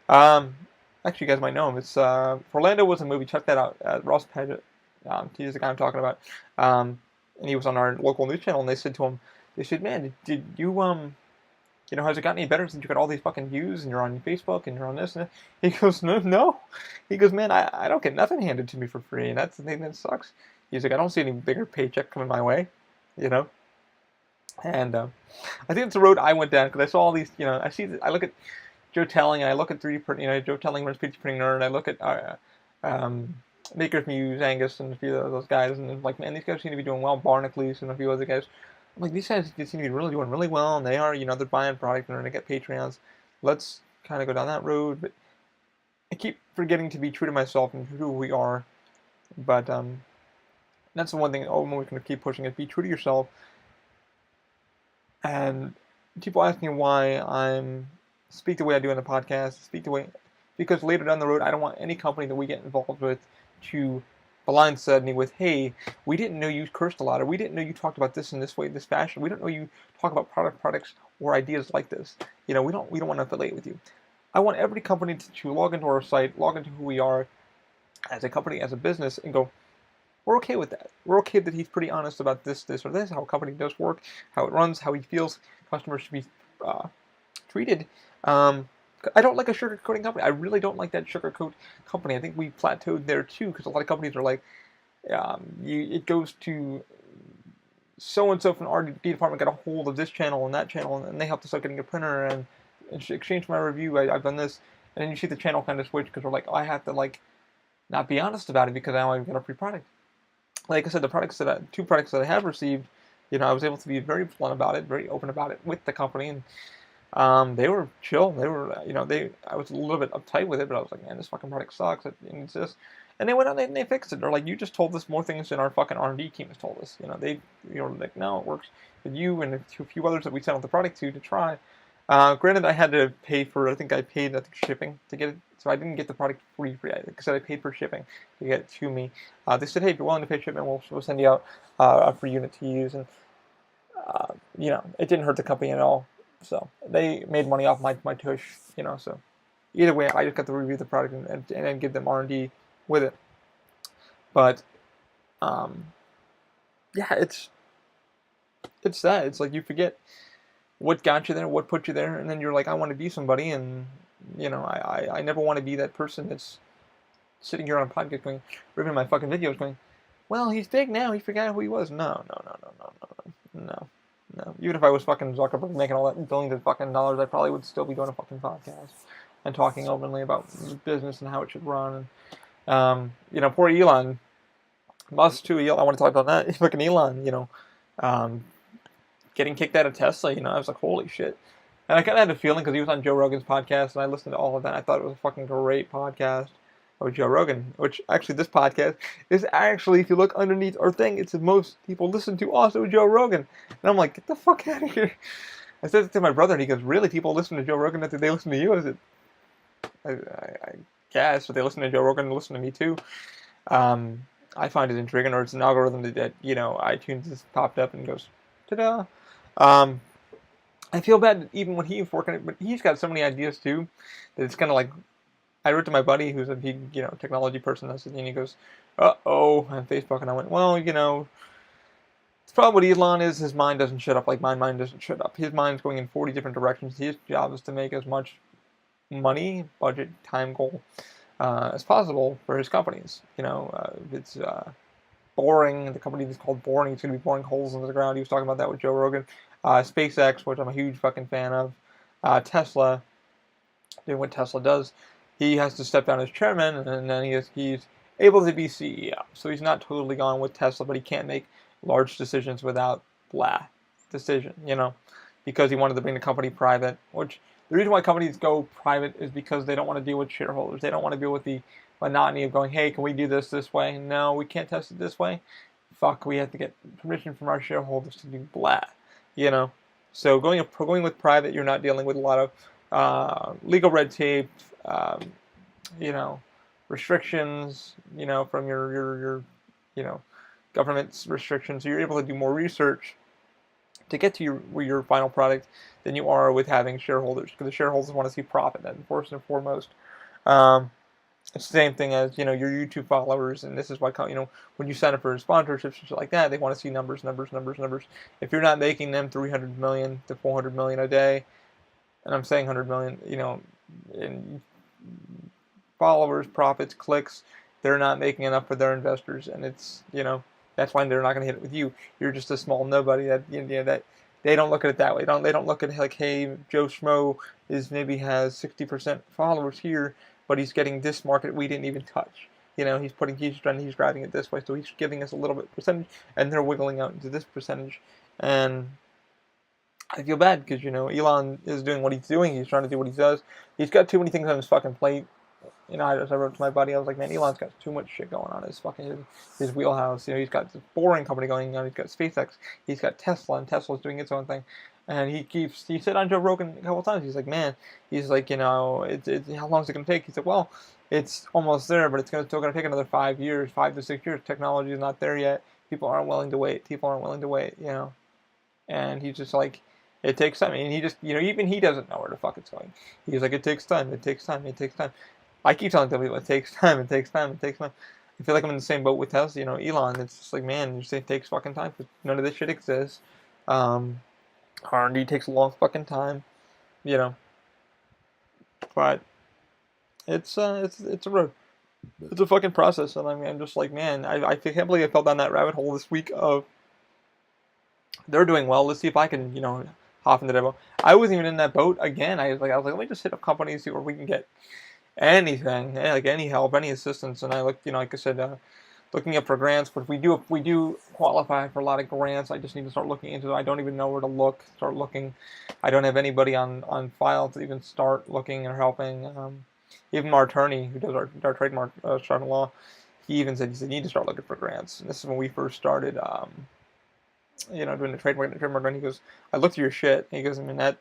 you guys might know him. It's Orlando was a movie. Check that out. Ross Paget. He's the guy I'm talking about. And he was on our local news channel, and they said to him, man, did you has it gotten any better since you got all these fucking views and you're on Facebook and you're on this and that? He goes, no. He goes, man, I don't get nothing handed to me for free, and that's the thing that sucks. He's like, I don't see any bigger paycheck coming my way, And I think it's the road I went down because I saw all these, I look at Joe Telling and I look at 3D printing, Joe Telling runs 3D Printing Nerd, and I look at Maker's Muse, Angus, and a few of those guys, and I'm like, man, these guys seem to be doing well. Barnacle and a few other guys. I'm like, these guys seem to be really doing really well, and they are, they're buying product and they're going to get Patreons. Let's kind of go down that road, but I keep forgetting to be true to myself and who we are. But that's the one thing we're going to keep pushing is be true to yourself. And people ask me why I'm speak the way I do in the podcast, because later down the road, I don't want any company that we get involved with to blindside me with, hey, we didn't know you cursed a lot, or we didn't know you talked about this in this way, this fashion. We don't know you talk about products or ideas like this. We don't want to affiliate with you. I want every company to log into our site, log into who we are as a company, as a business, and go, we're okay with that. We're okay that he's pretty honest about this, or this, how a company does work, how it runs, how he feels customers should be treated. I don't like a sugarcoating company. I really don't like that sugarcoat company. I think we plateaued there too, because a lot of companies are like, it goes to so-and-so from the R&D department got a hold of this channel and that channel, and they helped us out getting a printer, and in exchange for my review, I've done this. And then you see the channel kind of switch, because we're like, I have to not be honest about it, because now I've got a free product. Like I said, the two products that I have received, I was able to be very blunt about it, very open about it with the company, and they were chill. They were, I was a little bit uptight with it, but I was like, man, this fucking product sucks. It needs this. And they went out and they fixed it. They're like, you just told us more things than our fucking R&D team has told us. They, like, no, it works with you and a few others that we sent out the product to try. Granted, I had to pay for, I paid shipping to get it. So I didn't get the product free. Like I said, I paid for shipping to get it to me. They said, hey, if you're willing to pay shipment, we'll send you out a free unit to use. And, it didn't hurt the company at all. So they made money off my tush, so either way, I just got to review the product and give them R&D with it. But, yeah, it's that. It's like you forget what got you there, what put you there, and then you're like, I want to be somebody, and, I never want to be that person that's sitting here on a podcast going, ripping my fucking videos going, well, he's big now, he forgot who he was. No. Even if I was fucking Zuckerberg making all that billions of fucking dollars, I probably would still be doing a fucking podcast and talking openly about business and how it should run. And, poor Elon Musk too. I want to talk about that. Fucking Elon, getting kicked out of Tesla. I was like, holy shit. And I kind of had a feeling because he was on Joe Rogan's podcast, and I listened to all of that. I thought it was a fucking great podcast of Joe Rogan, which actually this podcast is actually, if you look underneath our thing, it's the most people listen to also Joe Rogan. And I'm like, get the fuck out of here. I said it to my brother, and he goes, really? People listen to Joe Rogan after they listen to you? I said, I guess, but they listen to Joe Rogan and listen to me too. I find it intriguing, or it's an algorithm that iTunes just popped up and goes, ta-da. I feel bad even when he's working it, but he's got so many ideas too that it's kind of like, I wrote to my buddy who's a big, technology person, and he goes, uh-oh, on Facebook, and I went, well, it's probably what Elon is, his mind doesn't shut up like my mind doesn't shut up. His mind's going in 40 different directions. His job is to make as much money, budget, time goal, as possible for his companies. It's boring. The company is called Boring. It's going to be boring holes into the ground. He was talking about that with Joe Rogan. SpaceX, which I'm a huge fucking fan of. Tesla, doing what Tesla does. He has to step down as chairman, and then he's able to be CEO. So he's not totally gone with Tesla, but he can't make large decisions without decision, because he wanted to bring the company private, which the reason why companies go private is because they don't want to deal with shareholders. They don't want to deal with the monotony of going, hey, can we do this way? No, we can't test it this way. Fuck, we have to get permission from our shareholders to do blah, So going with private, you're not dealing with a lot of legal red tape, restrictions, from your government's restrictions. So you're able to do more research to get to your final product than you are with having shareholders, because the shareholders want to see profit. And first and foremost, um, it's the same thing as your YouTube followers, and this is why when you sign up for sponsorships and shit like that, they want to see numbers, numbers, numbers, numbers. If you're not making them 300 million to 400 million a day, and I'm saying 100 million, in followers, profits, clicks, they're not making enough for their investors, and it's that's why they're not going to hit it with you. You're just a small nobody that that they don't look at it that way. They don't look at it like, hey, Joe Schmo maybe has 60% followers here, but he's getting this market we didn't even touch. He's driving it this way, so he's giving us a little bit percentage, and they're wiggling out into this percentage, and I feel bad because Elon is doing what he's doing. He's trying to do what he does. He's got too many things on his fucking plate. I wrote to my buddy. I was like, man, Elon's got too much shit going on his wheelhouse. He's got this boring company going on. He's got SpaceX. He's got Tesla, and Tesla's doing its own thing. And he said on Joe Rogan a couple times, he's like, man, it's how long is it going to take? He said, well, it's almost there, but it's still going to take another 5 years, 5 to 6 years. Technology is not there yet. People aren't willing to wait. And he's just like, it takes time. And he just, even he doesn't know where the fuck it's going. He's like, it takes time. I keep telling people it takes time. I feel like I'm in the same boat with Tesla. Elon. It's just like, man, it takes fucking time because none of this shit exists. R&D takes a long fucking time. But it's a road. It's a fucking process, and I'm just like, man, I can't believe I fell down that rabbit hole this week of they're doing well. Let's see if I can, hop into that boat. I wasn't even in that boat again. I was like, let me just hit up companies, see where we can get anything, like any help, any assistance. And I looked, like I said, looking up for grants. But if we do qualify for a lot of grants, I just need to start looking into it. I don't even know where to look. Start looking. I don't have anybody on file to even start looking or helping. Even our attorney who does our trademark Chardon law, he said you need to start looking for grants. And this is when we first started. Doing the trademark, and he goes, I looked at your shit, and he goes, I mean, that,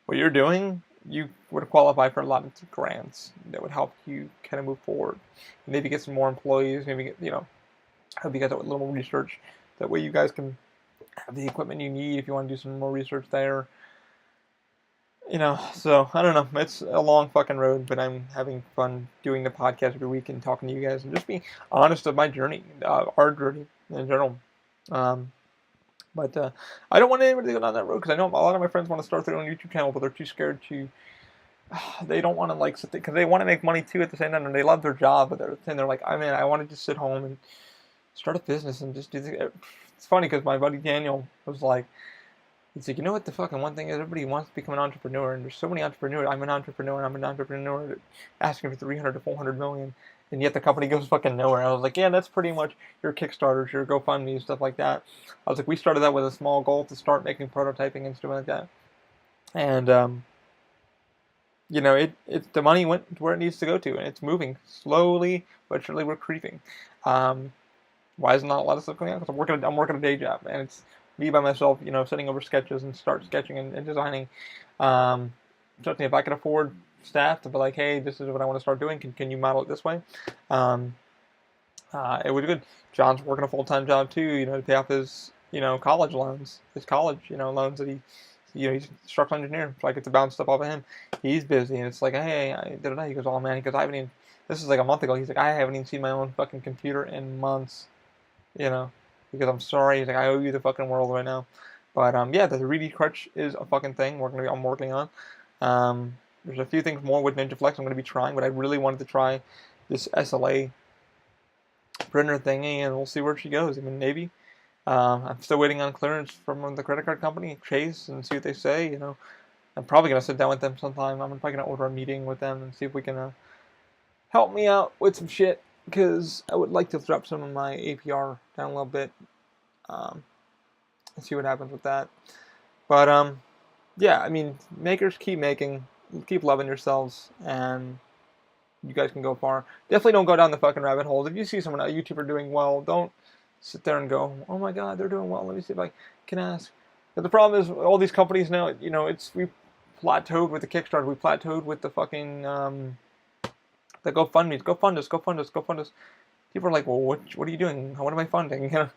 what you're doing, you would qualify for a lot of grants that would help you kind of move forward. Maybe get some more employees, maybe get, help you guys out with a little more research. That way you guys can have the equipment you need if you want to do some more research there. So, I don't know, it's a long fucking road, but I'm having fun doing the podcast every week and talking to you guys and just being honest of my journey, our journey in general. But I don't want anybody to go down that road because I know a lot of my friends want to start their own YouTube channel, but they're too scared to. They don't want to sit there because they want to make money too at the same time, and they love their job, but they're like, I want to just sit home and start a business and just do. It's funny because my buddy Daniel was like, he's like, what the fucking one thing is everybody wants to become an entrepreneur, and there's so many entrepreneurs. I'm an entrepreneur asking for 300 to 400 million. And yet the company goes fucking nowhere. I was like, yeah, that's pretty much your Kickstarters, your GoFundMe, stuff like that. I was like, we started that with a small goal to start making prototyping and stuff like that. And, the money went to where it needs to go to, and it's moving slowly, but surely we're creeping. Why is not a lot of stuff coming out? Because I'm working a day job, and it's me by myself, sitting over sketches and start sketching and designing. Certainly, if I could afford staff to be like, hey, this is what I want to start doing. Can you model it this way? It would be good. John's working a full-time job too, to pay off his, college loans, loans that he's a structural engineer, so I get to bounce stuff off of him. He's busy, and it's like, hey, he goes, oh man, because I haven't even. This is like a month ago. He's like, I haven't even seen my own fucking computer in months, because I'm sorry. He's like, I owe you the fucking world right now. But the 3D crutch is a fucking thing. I'm working on. There's a few things more with NinjaFlex I'm going to be trying, but I really wanted to try this SLA printer thingy, and we'll see where she goes. I mean, maybe. I'm still waiting on clearance from the credit card company, Chase, and see what they say. I'm probably going to sit down with them sometime. I'm probably going to order a meeting with them and see if we can help me out with some shit, because I would like to drop some of my APR down a little bit and see what happens with that. But, makers keep making. Keep loving yourselves, and you guys can go far. Definitely don't go down the fucking rabbit holes. If you see a YouTuber doing well, don't sit there and go, oh my god, they're doing well. Let me see if I can ask. But the problem is, all these companies now, we plateaued with the Kickstarter. We plateaued with the fucking The GoFundMe's, go fund us, go fund us, go fund us. People are like, well, what are you doing? What am I funding? You know,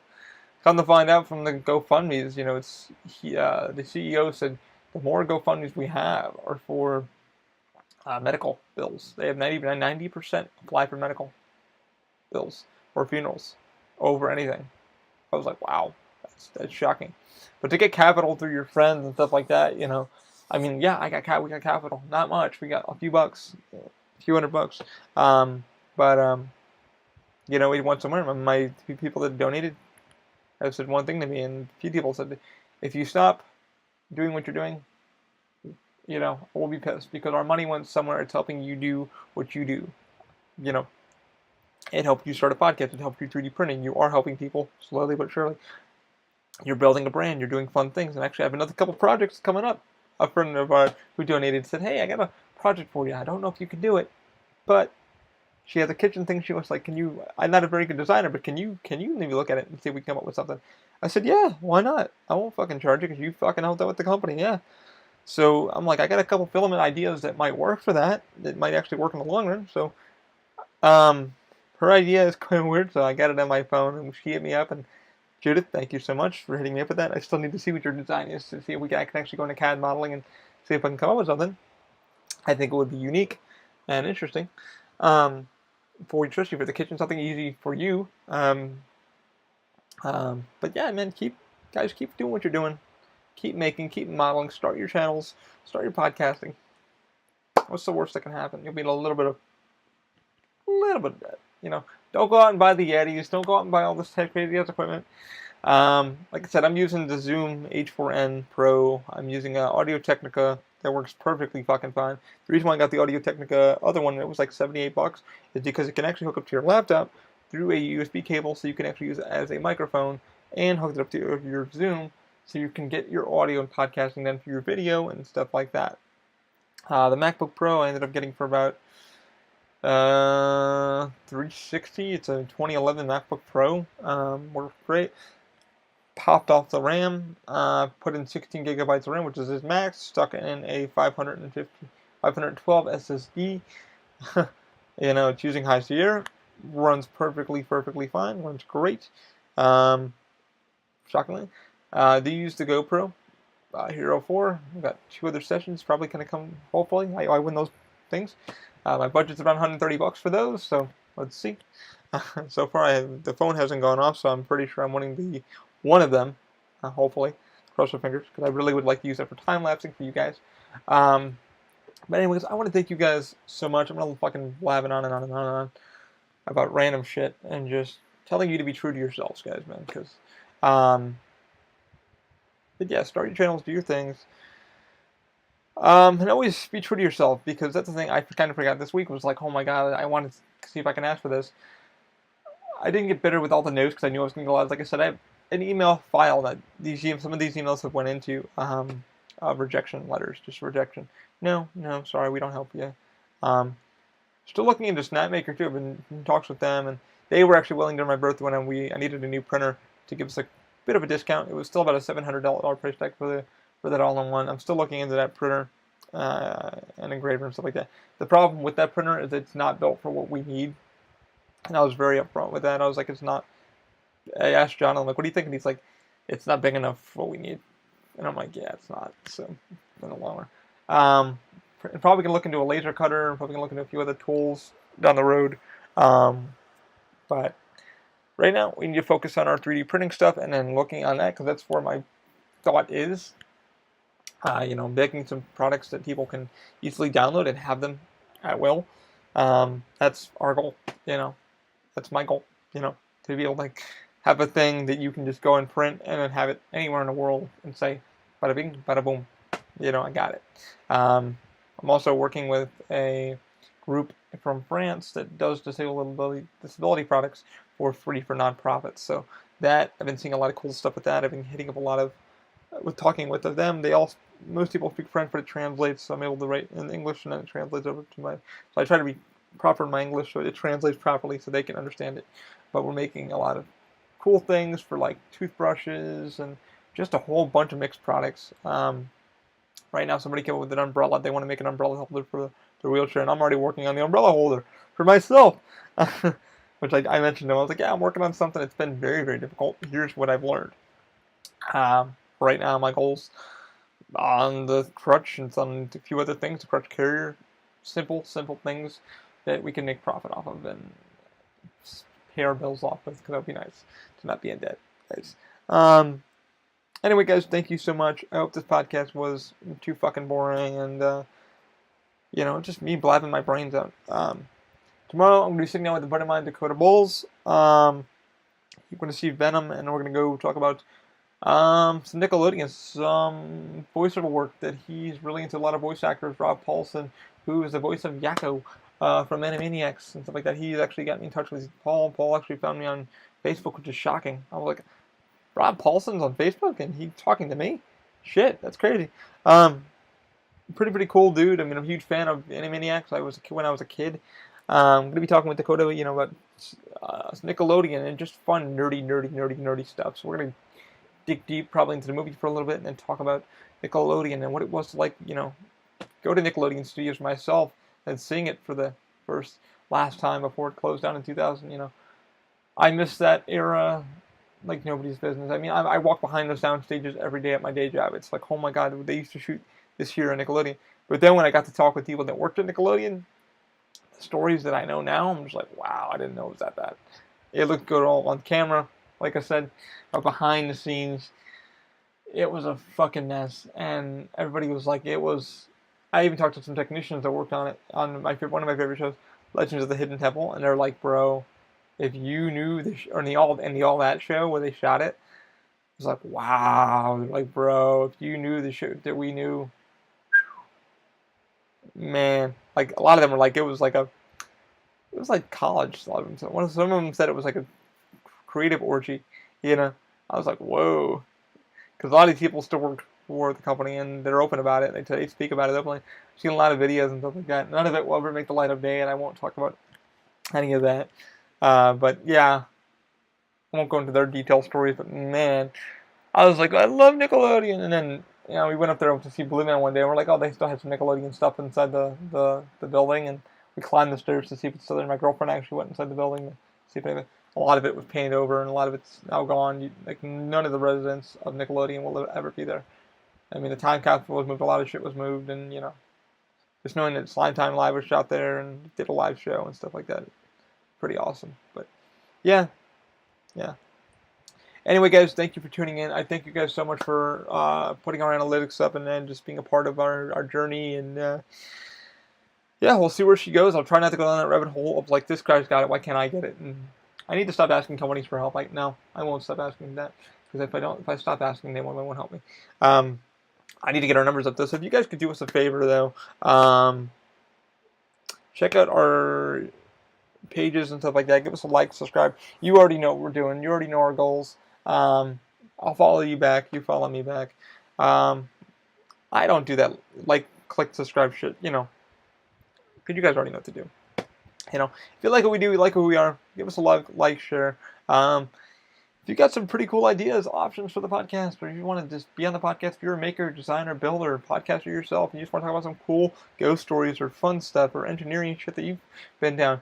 come to find out from the GoFundMe's, you know, the CEO said the more GoFundMe's we have are for medical bills. They have 90% apply for medical bills or funerals over anything. I was like, wow, that's shocking. But to get capital through your friends and stuff like that, you know, I mean, yeah, we got capital, not much. We got a few bucks, a few $100. But you know, we went somewhere. My few people that donated have said one thing to me, and a few people said, if you stop doing what you're doing, you know, we'll be pissed because our money went somewhere. It's helping you do what you do. You know, it helped you start a podcast. It helped you 3D printing. You are helping people slowly but surely. You're building a brand. You're doing fun things. And actually, I have another couple projects coming up. A friend of ours who donated said, hey, I got a project for you. I don't know if you can do it, but she has a kitchen thing. She was like, can you, I'm not a very good designer, but can you maybe look at it and see if we can come up with something? I said, yeah, why not? I won't fucking charge you because you fucking helped out with the company. Yeah. So I'm like, I got a couple filament ideas that might work for that. That might actually work in the long run. So, her idea is kind of weird. So I got it on my phone and she hit me up. And Judith, thank you so much for hitting me up with that. I still need to see what your design is to see if I can actually go into CAD modeling and see if I can come up with something. I think it would be unique and interesting. Especially for the kitchen, something easy for you. But yeah, man, keep doing what you're doing. Keep making, keep modeling. Start your channels. Start your podcasting. What's the worst that can happen? You'll be in a little bit of debt. You know, don't go out and buy the Yetis. Don't go out and buy all this crazy ass equipment. Like I said, I'm using the Zoom H4n Pro. I'm using Audio Technica. That works perfectly fucking fine. The reason why I got the Audio Technica other one, it was like $78, is because it can actually hook up to your laptop through a USB cable, so you can actually use it as a microphone and hook it up to your Zoom, so you can get your audio and podcasting done for your video and stuff like that. The MacBook Pro I ended up getting for about $360. It's a 2011 MacBook Pro. Works great. Popped off the RAM, put in 16 gigabytes of RAM, which is his max, stuck in a 512 SSD. You know, it's using High Sierra, runs perfectly fine, runs great. Shockingly, they use the GoPro Hero 4. I've got 2 other sessions, probably gonna come. Hopefully, I win those things. My budget's around $130 for those, so let's see. So far, the phone hasn't gone off, so I'm pretty sure I'm winning one of them. Hopefully, cross my fingers, because I really would like to use that for time lapsing for you guys. But anyways, I want to thank you guys so much. I'm gonna fucking blabbing on and on and on and on about random shit and just telling you to be true to yourselves, guys, man. Because, but yeah, start your channels, do your things. And always be true to yourself, because that's the thing I kind of forgot this week. Was like, oh my god, I wanted to see if I can ask for this. I didn't get bitter with all the no's because I knew I was going to go live. Like I said, I have an email file that some of these emails have went into rejection letters, just rejection. No, sorry, we don't help you. Still looking into Snapmaker too. I've been in talks with them, and they were actually willing during my birthday when I needed a new printer to give us a bit of a discount. It was still about a $700 price tag for that all-in-one. I'm still looking into that printer and engraver and stuff like that. The problem with that printer is it's not built for what we need. And I was very upfront with that. I was like, it's not. I asked John, I'm like, what do you think? And he's like, it's not big enough for what we need. And I'm like, yeah, it's not. So, in the long run. I'm probably going to look into a laser cutter. I'm probably going to look into a few other tools down the road. But right now, we need to focus on our 3D printing stuff and then looking on that, because that's where my thought is. You know, making some products that people can easily download and have them at will. That's our goal, you know. That's my goal, you know, to be able to have a thing that you can just go and print and then have it anywhere in the world and say, bada bing, bada boom, you know, I got it. I'm also working with a group from France that does disability products for free for nonprofits. So that, I've been seeing a lot of cool stuff with that. I've been hitting up a lot of, talking with them. Most people speak French, but it translates, so I'm able to write in English and then it translates over to so I try to be proper in my English so it translates properly so they can understand it. But we're making a lot of cool things for like toothbrushes and just a whole bunch of mixed products. Right now somebody came up with an umbrella. They want to make an umbrella holder their wheelchair, and I'm already working on the umbrella holder for myself. Which I mentioned to him. I was like, yeah, I'm working on something. It's been very, very difficult. Here's what I've learned. Right now, my goals on the crutch and on a few other things, the crutch carrier, simple things that we can make profit off of and pay our bills off with, because that would be nice to not be in debt, guys. Anyway, guys, thank you so much. I hope this podcast was too fucking boring and, just me blabbing my brains out. Tomorrow, I'm going to be sitting down with a buddy of mine, Dakota Bowles. You're going to see Venom, and we're going to go talk about some Nickelodeon, some voiceover work that he's really into. A lot of voice actors. Rob Paulsen, who is the voice of Yakko from Animaniacs and stuff like that. He's actually got me in touch with Paul. Paul actually found me on Facebook, which is shocking. I was like, Rob Paulsen's on Facebook and he's talking to me? Shit, that's crazy. Pretty cool dude. I mean, I'm a huge fan of Animaniacs. When I was a kid. I'm going to be talking with Dakota, about Nickelodeon and just fun, nerdy stuff. So we're going to dig deep probably into the movie for a little bit and then talk about Nickelodeon and what it was like, go to Nickelodeon Studios myself and seeing it for the last time before it closed down in 2000. I miss that era like nobody's business. I mean, I walk behind those sound stages every day at my day job. It's like, oh my God, they used to shoot this here at Nickelodeon. But then when I got to talk with people that worked at Nickelodeon, the stories that I know now, I'm just like, wow, I didn't know it was that bad. It looked good all on camera, like I said, but behind the scenes, it was a fucking mess. And everybody was like, I even talked to some technicians that worked on it, on one of my favorite shows, Legends of the Hidden Temple, and they're like, bro, if you knew or the All That show where they shot it, it was like, wow. They're like, bro, if you knew the show that we knew, man, like a lot of them were like, it was like college. Some of them said it was like a creative orgy. I was like, whoa, because a lot of these people still work for the company and they're open about it. They speak about it openly. I've seen a lot of videos and stuff like that. None of it will ever make the light of day, and I won't talk about any of that. But yeah, I won't go into their detailed stories. But man, I was like, I love Nickelodeon, and then we went up there to see Blue Man one day, and we're like, oh, they still have some Nickelodeon stuff inside the building, and we climbed the stairs to see if it's still there. My girlfriend actually went inside the building to see if anything. A lot of it was painted over, and a lot of it's now gone. None of the residents of Nickelodeon will ever be there. I mean, the time capsule was moved, a lot of shit was moved, and just knowing that Slime Time Live was shot there and did a live show and stuff like that, pretty awesome. But yeah. Anyway, guys, thank you for tuning in. I thank you guys so much for putting our analytics up and then just being a part of our journey. And we'll see where she goes. I'll try not to go down that rabbit hole of like, this guy's got it, why can't I get it? And I need to stop asking companies for help. No, I won't stop asking that, because if I stop asking, they won't help me. I need to get our numbers up though. So if you guys could do us a favor though, check out our pages and stuff like that. Give us a like, subscribe. You already know what we're doing. You already know our goals. I'll follow you back. You follow me back. I don't do that like, click, subscribe shit, because you guys already know what to do. If you like what we do, you like who we are, give us a like, share. If you got some pretty cool ideas, options for the podcast, or you want to just be on the podcast, if you're a maker, designer, builder, podcaster yourself, and you just want to talk about some cool ghost stories or fun stuff or engineering shit that you've been down,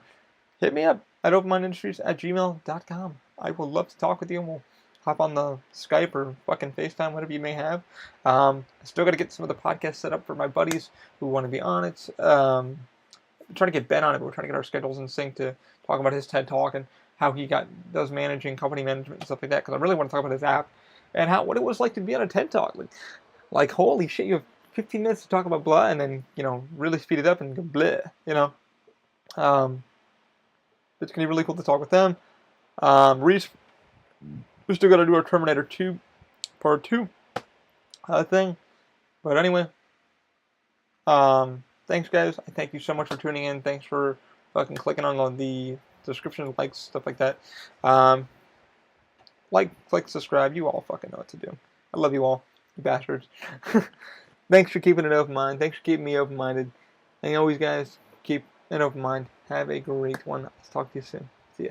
hit me up at openmindindustries@gmail.com. I would love to talk with you, and we'll hop on the Skype or fucking FaceTime, whatever you may have. I still got to get some of the podcasts set up for my buddies who want to be on it. I'm trying to get Ben on it, but we're trying to get our schedules in sync to talk about his TED Talk and how he does managing company management and stuff like that, because I really want to talk about his app and what it was like to be on a TED Talk. Like holy shit, you have 15 minutes to talk about blah, and then really speed it up and go bleh. It's gonna be really cool to talk with them. Reese, we still got to do our Terminator 2 Part 2 thing, but anyway, thanks guys. I thank you so much for tuning in. Thanks for fucking clicking on the description, likes, stuff like that. Like, click, subscribe. You all fucking know what to do. I love you all, you bastards. Thanks for keeping an open mind. Thanks for keeping me open-minded. And always, guys, keep an open mind. Have a great one. I'll talk to you soon. See ya.